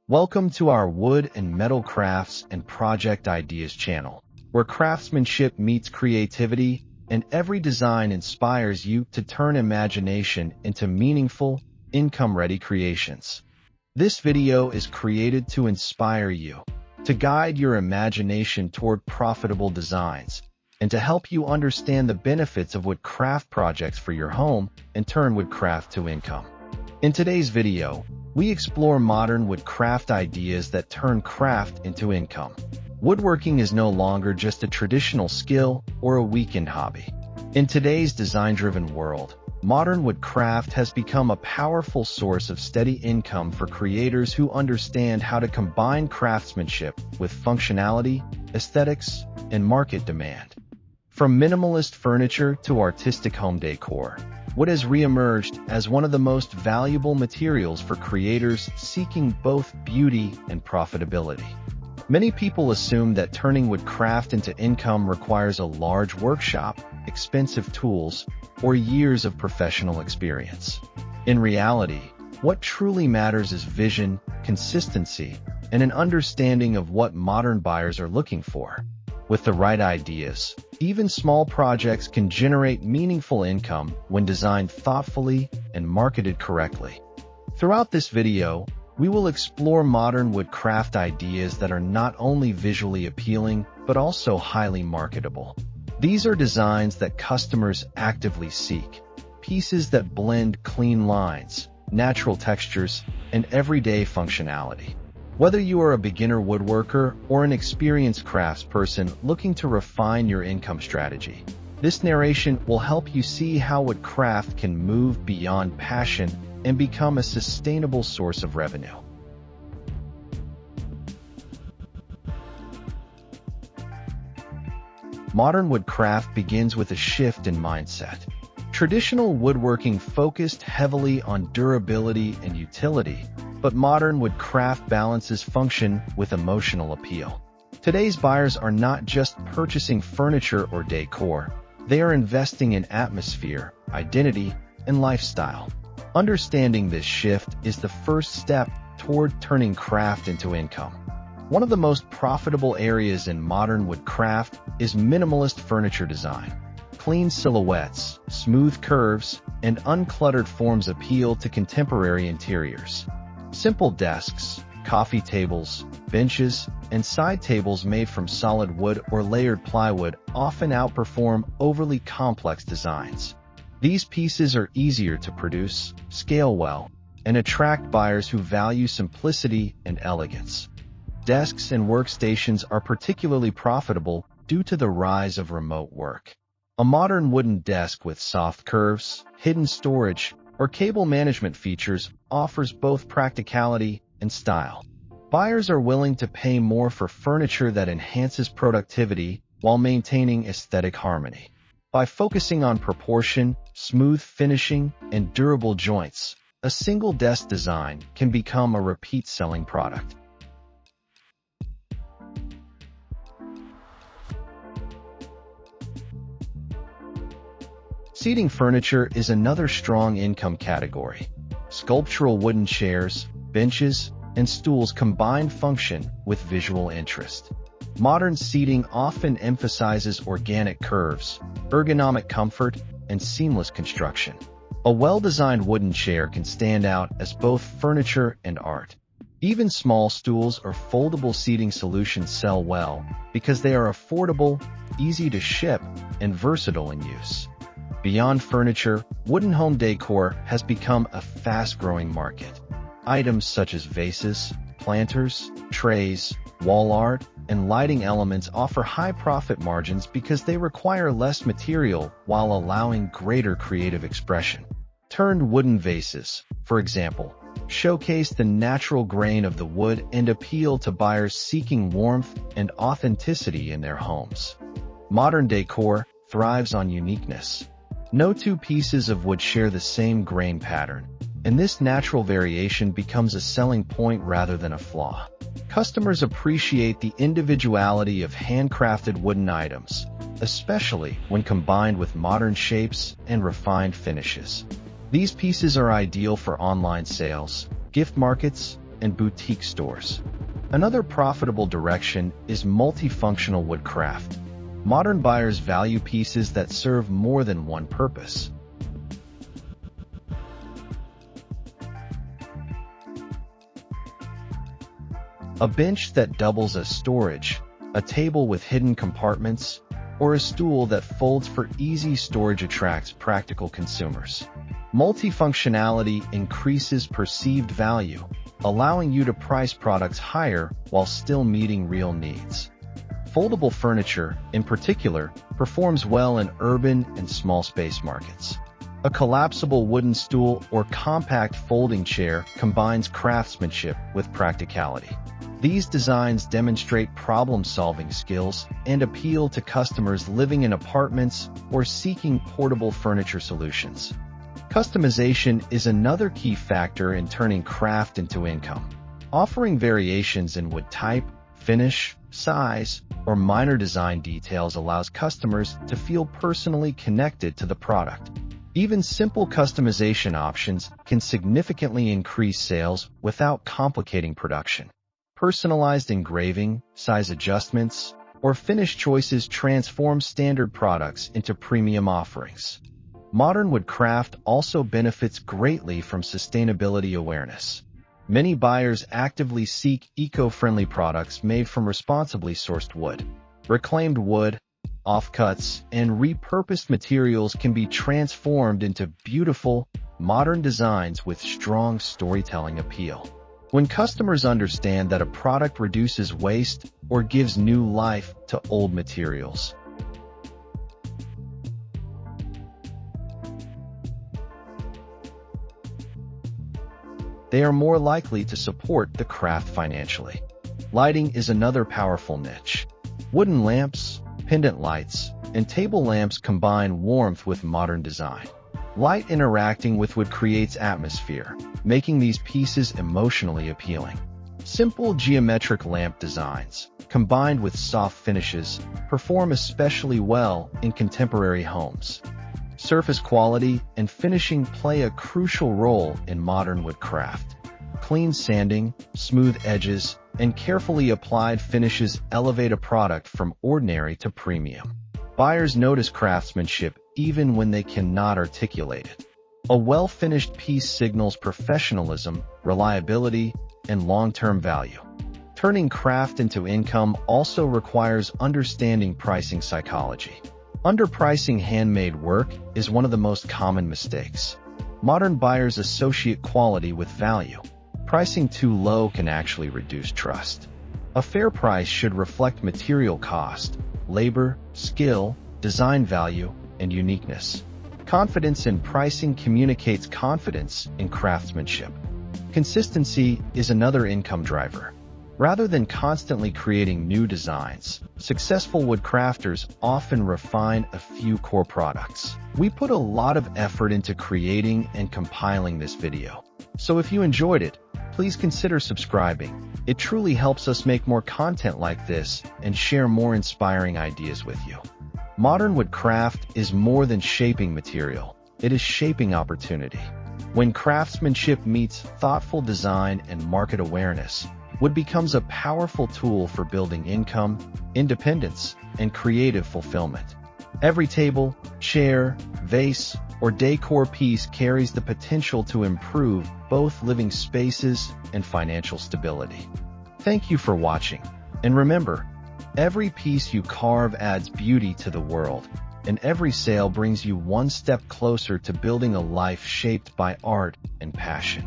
Welcome to our Wood and Metal Crafts and Project Ideas channel, where craftsmanship meets creativity and every design inspires you to turn imagination into meaningful, income-ready creations. This video is created to inspire you, to guide your imagination toward profitable designs, and to help you understand the benefits of woodcraft projects for your home and turn woodcraft to income. In today's video, we explore modern woodcraft ideas that turn craft into income. Woodworking is no longer just a traditional skill or a weekend hobby. In today's design-driven world, modern woodcraft has become a powerful source of steady income for creators who understand how to combine craftsmanship with functionality, aesthetics, and market demand. From minimalist furniture to artistic home decor, wood has re-emerged as one of the most valuable materials for creators seeking both beauty and profitability. Many people assume that turning woodcraft into income requires a large workshop, expensive tools, or years of professional experience. In reality, what truly matters is vision, consistency, and an understanding of what modern buyers are looking for. With the right ideas, even small projects can generate meaningful income when designed thoughtfully and marketed correctly. Throughout this video, we will explore modern woodcraft ideas that are not only visually appealing, but also highly marketable. These are designs that customers actively seek, pieces that blend clean lines, natural textures, and everyday functionality. Whether you are a beginner woodworker or an experienced craftsperson looking to refine your income strategy, this narration will help you see how woodcraft can move beyond passion and become a sustainable source of revenue. Modern woodcraft begins with a shift in mindset. Traditional woodworking focused heavily on durability and utility, but modern woodcraft balances function with emotional appeal. Today's buyers are not just purchasing furniture or decor, they are investing in atmosphere, identity, and lifestyle. Understanding this shift is the first step toward turning craft into income. One of the most profitable areas in modern woodcraft is minimalist furniture design. Clean silhouettes, smooth curves, and uncluttered forms appeal to contemporary interiors. Simple desks, coffee tables, benches, and side tables made from solid wood or layered plywood often outperform overly complex designs. These pieces are easier to produce, scale well, and attract buyers who value simplicity and elegance. Desks and workstations are particularly profitable due to the rise of remote work. A modern wooden desk with soft curves, hidden storage, or cable management features offers both practicality and style. Buyers are willing to pay more for furniture that enhances productivity while maintaining aesthetic harmony. By focusing on proportion, smooth finishing, and durable joints, a single desk design can become a repeat-selling product. Seating furniture is another strong income category. Sculptural wooden chairs, benches, and stools combine function with visual interest. Modern seating often emphasizes organic curves, ergonomic comfort, and seamless construction. A well-designed wooden chair can stand out as both furniture and art. Even small stools or foldable seating solutions sell well because they are affordable, easy to ship, and versatile in use. Beyond furniture, wooden home decor has become a fast-growing market. Items such as vases, planters, trays, wall art, and lighting elements offer high profit margins because they require less material while allowing greater creative expression. Turned wooden vases, for example, showcase the natural grain of the wood and appeal to buyers seeking warmth and authenticity in their homes. Modern decor thrives on uniqueness. No two pieces of wood share the same grain pattern, and this natural variation becomes a selling point rather than a flaw. Customers appreciate the individuality of handcrafted wooden items, especially when combined with modern shapes and refined finishes. These pieces are ideal for online sales, gift markets, and boutique stores. Another profitable direction is multifunctional woodcraft. Modern buyers value pieces that serve more than one purpose. A bench that doubles as storage, a table with hidden compartments, or a stool that folds for easy storage attracts practical consumers. Multifunctionality increases perceived value, allowing you to price products higher while still meeting real needs. Foldable furniture, in particular, performs well in urban and small space markets. A collapsible wooden stool or compact folding chair combines craftsmanship with practicality. These designs demonstrate problem-solving skills and appeal to customers living in apartments or seeking portable furniture solutions. Customization is another key factor in turning craft into income. Offering variations in wood type, finish, size, or minor design details allows customers to feel personally connected to the product. Even simple customization options can significantly increase sales without complicating production. Personalized engraving, size adjustments, or finish choices transform standard products into premium offerings. Modern woodcraft also benefits greatly from sustainability awareness. Many buyers actively seek eco-friendly products made from responsibly sourced wood. Reclaimed wood, offcuts, and repurposed materials can be transformed into beautiful, modern designs with strong storytelling appeal. When customers understand that a product reduces waste or gives new life to old materials, they are more likely to support the craft financially. Lighting is another powerful niche. Wooden lamps, pendant lights, and table lamps combine warmth with modern design. Light interacting with wood creates atmosphere, making these pieces emotionally appealing. Simple geometric lamp designs, combined with soft finishes, perform especially well in contemporary homes. Surface quality and finishing play a crucial role in modern woodcraft. Clean sanding, smooth edges, and carefully applied finishes elevate a product from ordinary to premium. Buyers notice craftsmanship even when they cannot articulate it. A well-finished piece signals professionalism, reliability, and long-term value. Turning craft into income also requires understanding pricing psychology. Underpricing handmade work is one of the most common mistakes. Modern buyers associate quality with value. Pricing too low can actually reduce trust. A fair price should reflect material cost, labor, skill, design value, and uniqueness. Confidence in pricing communicates confidence in craftsmanship. Consistency is another income driver. Rather than constantly creating new designs, successful woodcrafters often refine a few core products. We put a lot of effort into creating and compiling this video. So if you enjoyed it, please consider subscribing. It truly helps us make more content like this and share more inspiring ideas with you. Modern woodcraft is more than shaping material. It is shaping opportunity. When craftsmanship meets thoughtful design and market awareness, wood becomes a powerful tool for building income, independence, and creative fulfillment. Every table, chair, vase, or decor piece carries the potential to improve both living spaces and financial stability. Thank you for watching, and remember, every piece you carve adds beauty to the world, and every sale brings you one step closer to building a life shaped by art and passion.